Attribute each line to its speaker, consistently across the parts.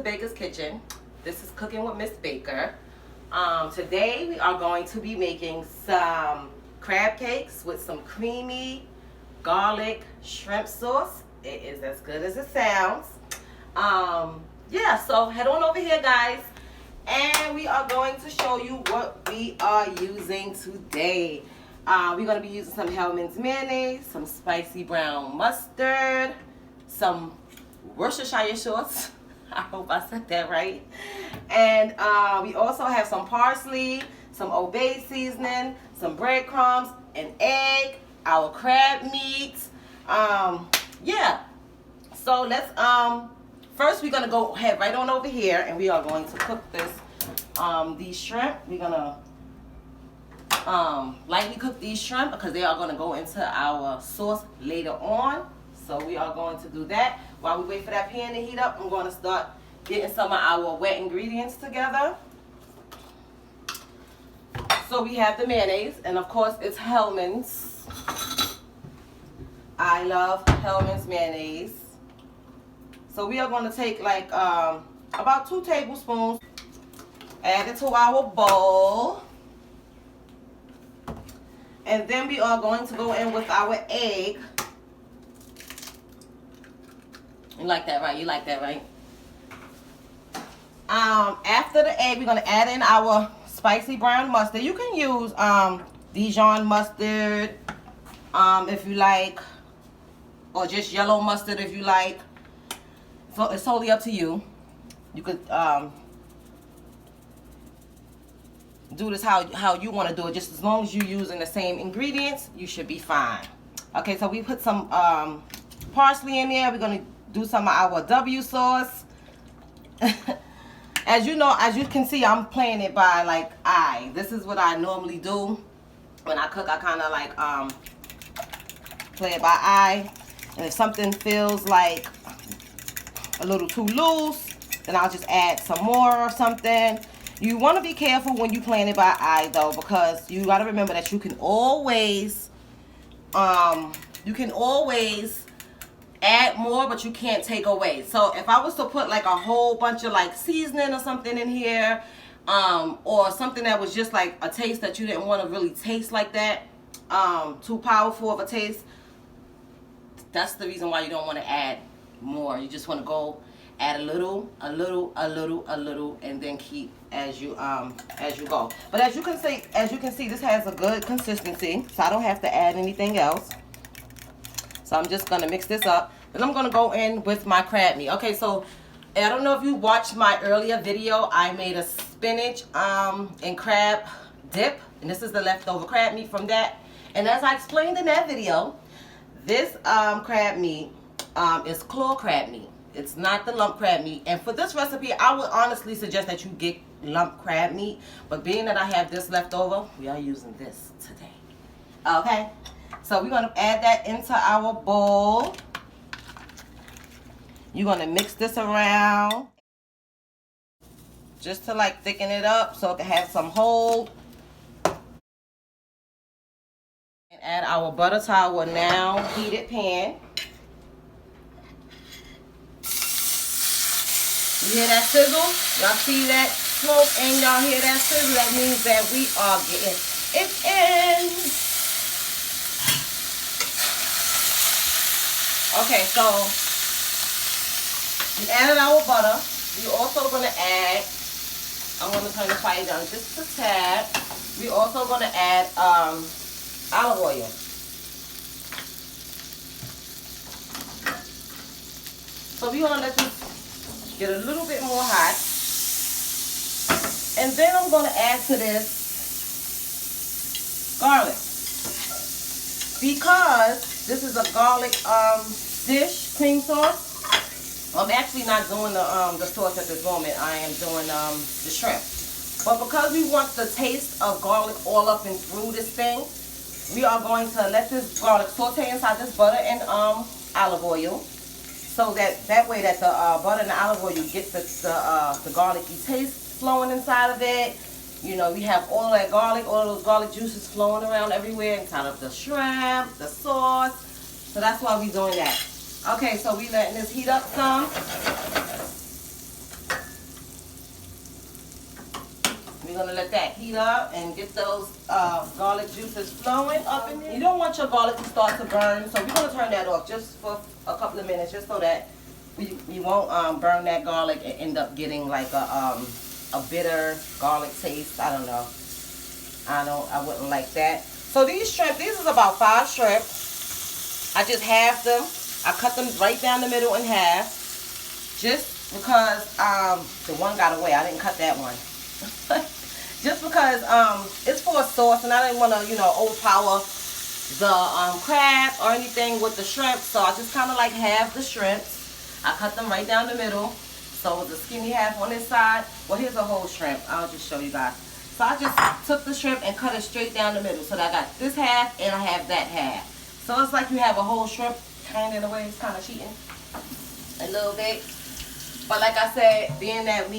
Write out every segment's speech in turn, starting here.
Speaker 1: Baker's Kitchen. This is Cooking with Miss Baker. Today we are going to be making some crab cakes with some creamy garlic shrimp sauce. It is as good as it sounds. Yeah, so head on over here, guys, and we are going to show you what we are using today. We're going to be using some Hellmann's mayonnaise, some spicy brown mustard, some Worcestershire sauce. I hope I said that right. And we also have some parsley, some Old Bay seasoning, some breadcrumbs, an egg, our crab meat. Yeah. So let's first we're gonna go head right on over here, and we are going to cook this these shrimp. We're gonna lightly cook these shrimp because they are gonna go into our sauce later on. So we are going to do that. While we wait for that pan to heat up, I'm going to start getting some of our wet ingredients together. So we have the mayonnaise, and of course it's Hellmann's. I love Hellmann's mayonnaise. So we are going to take like about 2 tablespoons, add it to our bowl. And then we are going to go in with our egg. You like that, right? You like that, right? After the egg, we're going to add in our spicy brown mustard. You can use Dijon mustard if you like, or just yellow mustard if you like. So it's totally up to you. You could do this how you want to do it. Just as long as you're using the same ingredients, you should be fine. Okay, so we put some parsley in there. We're going to do some of our W sauce. As you know, as you can see, I'm playing it by like eye. This is what I normally do when I cook. I kind of like play it by eye, and if something feels like a little too loose, then I'll just add some more or something. You want to be careful when you playing it by eye though, because you got to remember that you can always add more, but you can't take away. So if I was to put like a whole bunch of like seasoning or something in here, or something that was just like a taste that you didn't want to really taste like that, too powerful of a taste, that's the reason why you don't want to add more. You just want to go add a little, and then keep as you go. But as you can see, this has a good consistency, so I don't have to add anything else. So I'm just gonna mix this up. Then I'm gonna go in with my crab meat. Okay, so I don't know if you watched my earlier video. I made a spinach and crab dip, and this is the leftover crab meat from that. And as I explained in that video, this crab meat is claw crab meat. It's not the lump crab meat. And for this recipe, I would honestly suggest that you get lump crab meat. But being that I have this left over, we are using this today. Okay? So we're going to add that into our bowl. You're going to mix this around just to like thicken it up so it can have some hold. And add our butter to our now heated pan. You hear that sizzle? Y'all see that smoke and y'all hear that sizzle? That means that we are getting it in. Okay, so we added our butter. We're also going to add, I'm going to turn the fire down just a tad. We're also going to add olive oil. So we're going to let this get a little bit more hot. And then I'm going to add to this garlic. Because this is a garlic dish, cream sauce. I'm actually not doing the sauce at this moment. I am doing the shrimp. But because we want the taste of garlic all up and through this thing, we are going to let this garlic saute inside this butter and olive oil, so that way that the butter and the olive oil, you get the garlicky taste flowing inside of it. You know, we have all that garlic, all those garlic juices flowing around everywhere inside of the shrimp, the sauce. So that's why we're doing that. Okay, so we letting this heat up some. We're going to let that heat up and get those garlic juices flowing up in there. You don't want your garlic to start to burn, so we're going to turn that off just for a couple of minutes, just so that we won't burn that garlic and end up getting like a bitter garlic taste. I don't know. I wouldn't like that. So these shrimp, these is about 5 shrimp. I just halved them. I cut them right down the middle in half, just because the one got away. I didn't cut that one. Just because it's for a sauce, and I didn't want to, you know, overpower the crab or anything with the shrimp. So I just kind of like halved the shrimps. I cut them right down the middle. So it was a skinny half on this side. Well, here's a whole shrimp. I'll just show you guys. So I just took the shrimp and cut it straight down the middle. So that I got this half and I have that half. So it's like you have a whole shrimp, kind of in a way. It's kind of cheating a little bit. But like I said, being that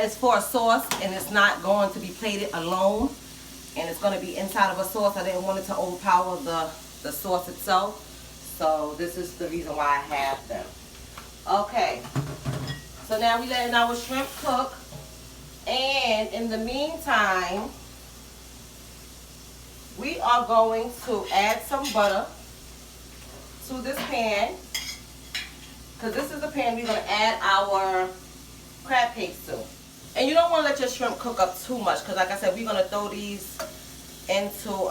Speaker 1: it's for a sauce and it's not going to be plated alone, and it's going to be inside of a sauce, I didn't want it to overpower the sauce itself. So this is the reason why I have them. Okay. So now we're letting our shrimp cook. And in the meantime, we are going to add some butter to this pan. Because this is the pan we're going to add our crab cakes to. And you don't want to let your shrimp cook up too much, because like I said, we're going to throw these into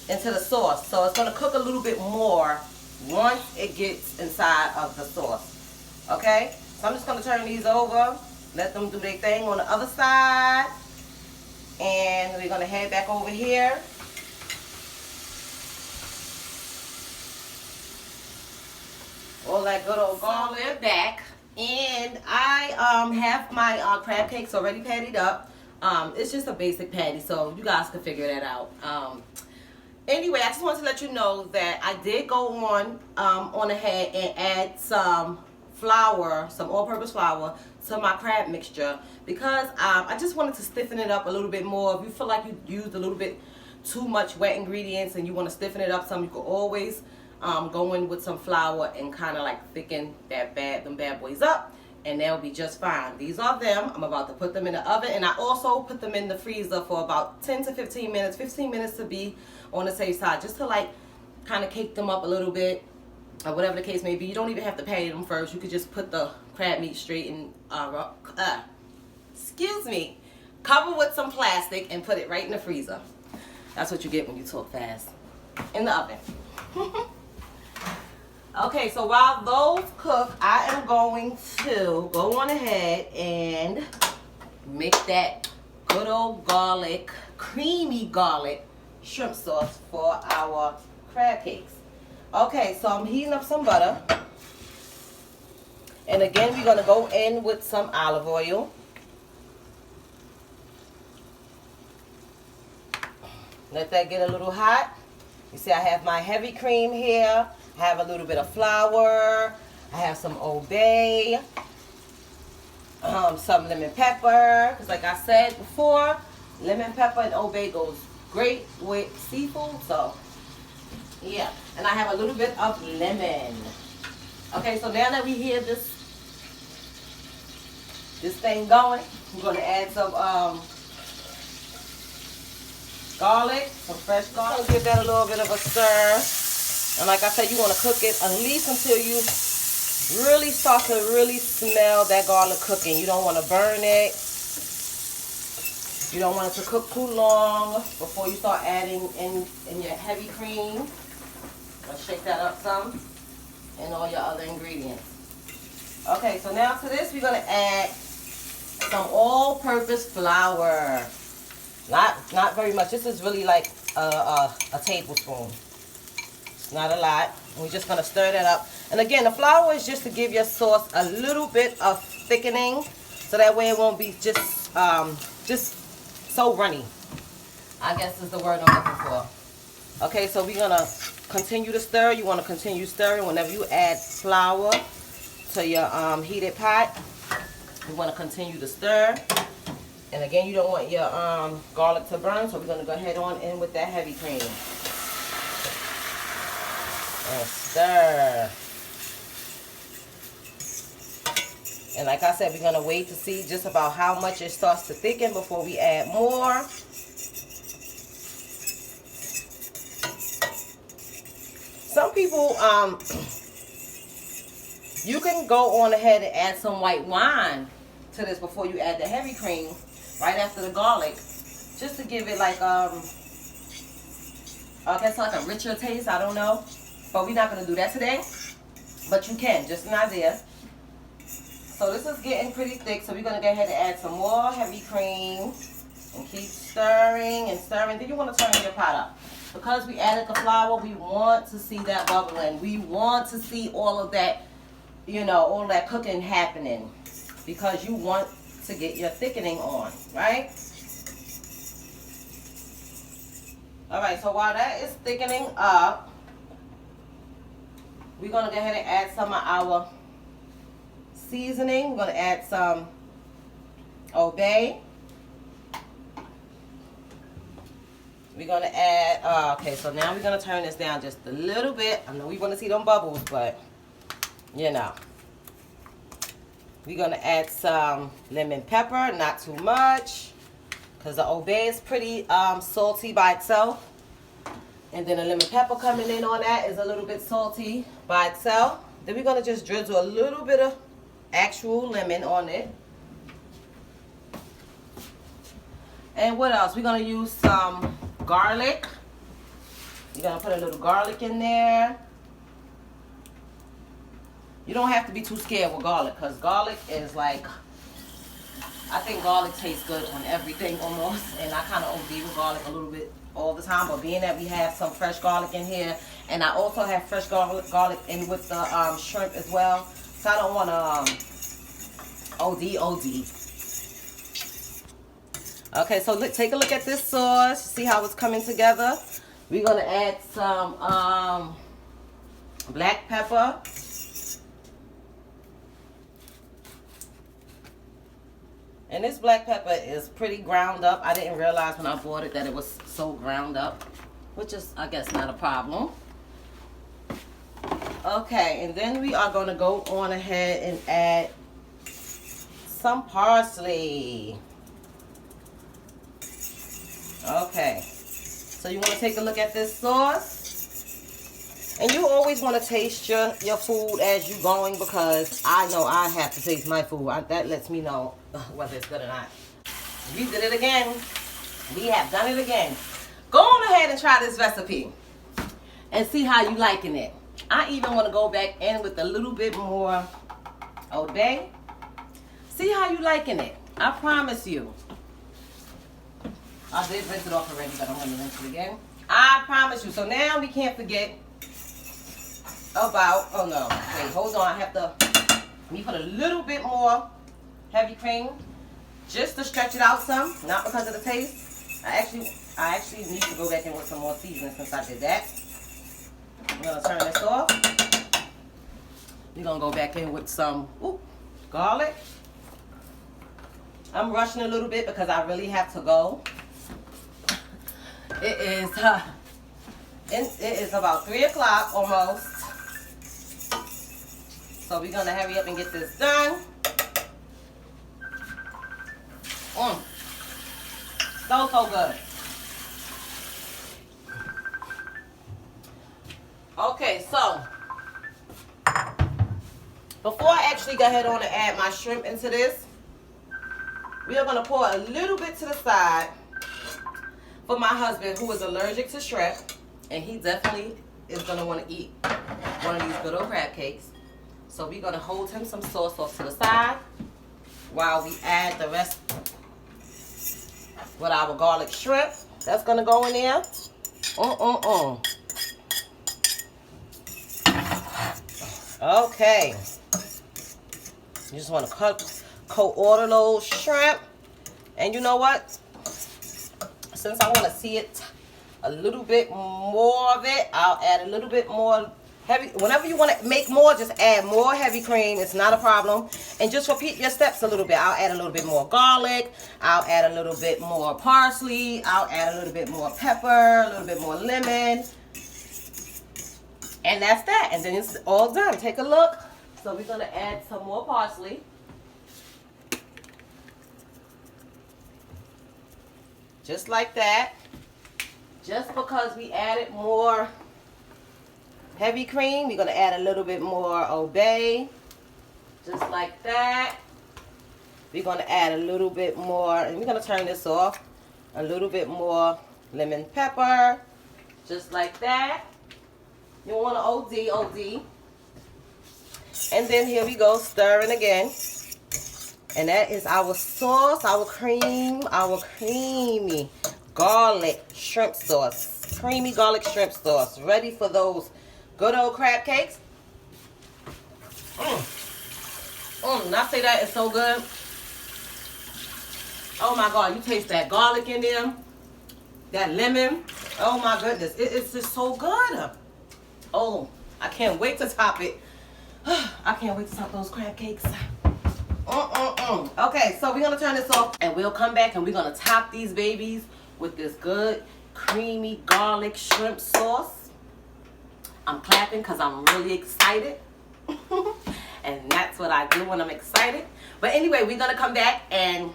Speaker 1: the sauce. So it's going to cook a little bit more once it gets inside of the sauce. Okay? So I'm just going to turn these over, let them do their thing on the other side. And we're going to head back over here. All that good old garlic. We're back. And I have my crab cakes already patted up. It's just a basic patty, so you guys can figure that out. Anyway, I just wanted to let you know that I did go on ahead and add some flour, some all-purpose flour, to my crab mixture, because I just wanted to stiffen it up a little bit more. If you feel like you used a little bit too much wet ingredients and you want to stiffen it up some, you can always go in with some flour and kind of like thicken them bad boys up, and they'll be just fine. These are them. I'm about to put them in the oven, and I also put them in the freezer for about 10 to 15 minutes. 15 minutes to be on the safe side, just to like kind of cake them up a little bit, or whatever the case may be. You don't even have to patty them first. You could just put the crab meat straight in, cover with some plastic and put it right in the freezer. That's what you get when you talk fast. In the oven. Okay, so while those cook, I am going to go on ahead and make that good old garlic, creamy garlic shrimp sauce for our crab cakes. Okay, so I'm heating up some butter. And again, we're going to go in with some olive oil. Let that get a little hot. You see, I have my heavy cream here. I have a little bit of flour. I have some Old Bay. Some lemon pepper. Because like I said before, lemon pepper and Old Bay goes great with seafood. So, yeah. And I have a little bit of lemon. Okay, so now that we hear this thing going, we're going to add some garlic, some fresh garlic. Give that a little bit of a stir. And like I said, you want to cook it at least until you really start to really smell that garlic cooking. You don't want to burn it. You don't want it to cook too long before you start adding in your heavy cream. Let's shake that up some. And all your other ingredients. Okay, so now to this we're going to add some all-purpose flour. Not very much. This is really like a tablespoon. It's not a lot. We're just going to stir that up. And again, the flour is just to give your sauce a little bit of thickening, so that way it won't be just so runny. I guess is the word I'm looking for. Okay, so we're going to continue to stir. You want to continue stirring whenever you add flour to your heated pot. You want to continue to stir. And again, you don't want your garlic to burn, so we're going to go ahead on in with that heavy cream. And stir. And like I said, we're going to wait to see just about how much it starts to thicken before we add more. Some people, you can go on ahead and add some white wine to this before you add the heavy cream, right after the garlic, just to give it like, I guess like a richer taste, I don't know. But we're not going to do that today. But you can, just an idea. So this is getting pretty thick, so we're going to go ahead and add some more heavy cream. And keep stirring and stirring. Then you want to turn your pot up. Because we added the flour, we want to see that bubbling. We want to see all of that, you know, all that cooking happening. Because you want to get your thickening on, right? Alright, so while that is thickening up, we're going to go ahead and add some of our seasoning. We're going to add some Old Bay. We're going to add, okay, so now we're going to turn this down just a little bit. I know we want to see them bubbles, but, you know. We're going to add some lemon pepper, not too much, because the Old Bay is pretty salty by itself. And then the lemon pepper coming in on that is a little bit salty by itself. Then we're going to just drizzle a little bit of actual lemon on it. And what else? We're going to use some garlic. You're going to put a little garlic in there. You don't have to be too scared with garlic, because garlic is like, I think garlic tastes good on everything almost. And I kind of OD with garlic a little bit all the time. But being that we have some fresh garlic in here, and I also have fresh garlic in with the shrimp as well. So I don't want to OD. Okay, so take a look at this sauce. See how it's coming together. We're going to add some black pepper. And this black pepper is pretty ground up. I didn't realize when I bought it that it was so ground up, which is, I guess, not a problem. Okay, and then we are going to go on ahead and add some parsley. Okay, so you want to take a look at this sauce. And you always want to taste your food as you're going, because I know I have to taste my food. That lets me know whether it's good or not. We did it again. We have done it again. Go on ahead and try this recipe and see how you liking it. I even want to go back in with a little bit more Old Bay. See how you liking it. I promise you. I did rinse it off already, but I'm going to rinse it again. I promise you. So now we can't forget about, oh no, wait, hold on. I have to, let me put a little bit more heavy cream just to stretch it out some, not because of the taste. I actually need to go back in with some more seasoning since I did that. I'm going to turn this off. We're going to go back in with some garlic. I'm rushing a little bit because I really have to go. It is about 3 o'clock almost. So we're going to hurry up and get this done. So good. Okay, so before I actually go ahead on and add my shrimp into this, we are going to pour a little bit to the side for my husband, who is allergic to shrimp, and he definitely is going to want to eat one of these good old crab cakes. So we're going to hold him some sauce off to the side while we add the rest with our garlic shrimp. That's going to go in there. Okay. You just want to coat all the little shrimp. And you know what? Since I want to see it a little bit more of it, I'll add a little bit more heavy. Whenever you want to make more, just add more heavy cream. It's not a problem. And just repeat your steps a little bit. I'll add a little bit more garlic. I'll add a little bit more parsley. I'll add a little bit more pepper, a little bit more lemon. And that's that. And then it's all done. Take a look. So we're going to add some more parsley. Just like that. Just because we added more heavy cream, we're going to add a little bit more Obey. Just like that. We're going to add a little bit more, and we're going to turn this off. A little bit more lemon pepper. Just like that. You want to OD. And then here we go, stirring again. And that is our sauce, our creamy garlic shrimp sauce. Creamy garlic shrimp sauce. Ready for those good old crab cakes. When I say that, it's so good. Oh my God, you taste that garlic in them. That lemon. Oh my goodness, it's just so good. Oh, I can't wait to top it. I can't wait to top those crab cakes. Okay, so we're going to turn this off and we'll come back and we're going to top these babies with this good creamy garlic shrimp sauce. I'm clapping because I'm really excited. And that's what I do when I'm excited. But anyway, we're going to come back and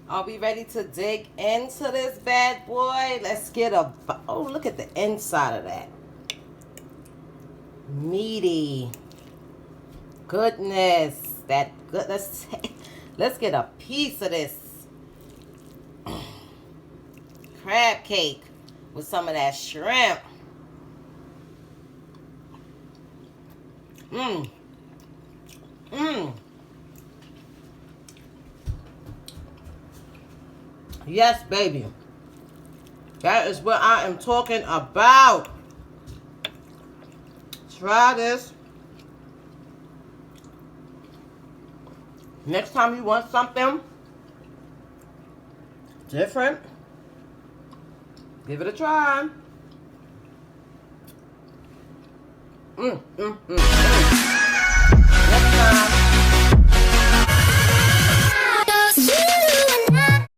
Speaker 1: are we ready to dig into this bad boy? Let's get a... Oh, look at the inside of that. Meaty. Goodness. That good. Let's get a piece of this crab cake with some of that shrimp. Yes, baby. That is what I am talking about. Try this. Next time you want something different, give it a try.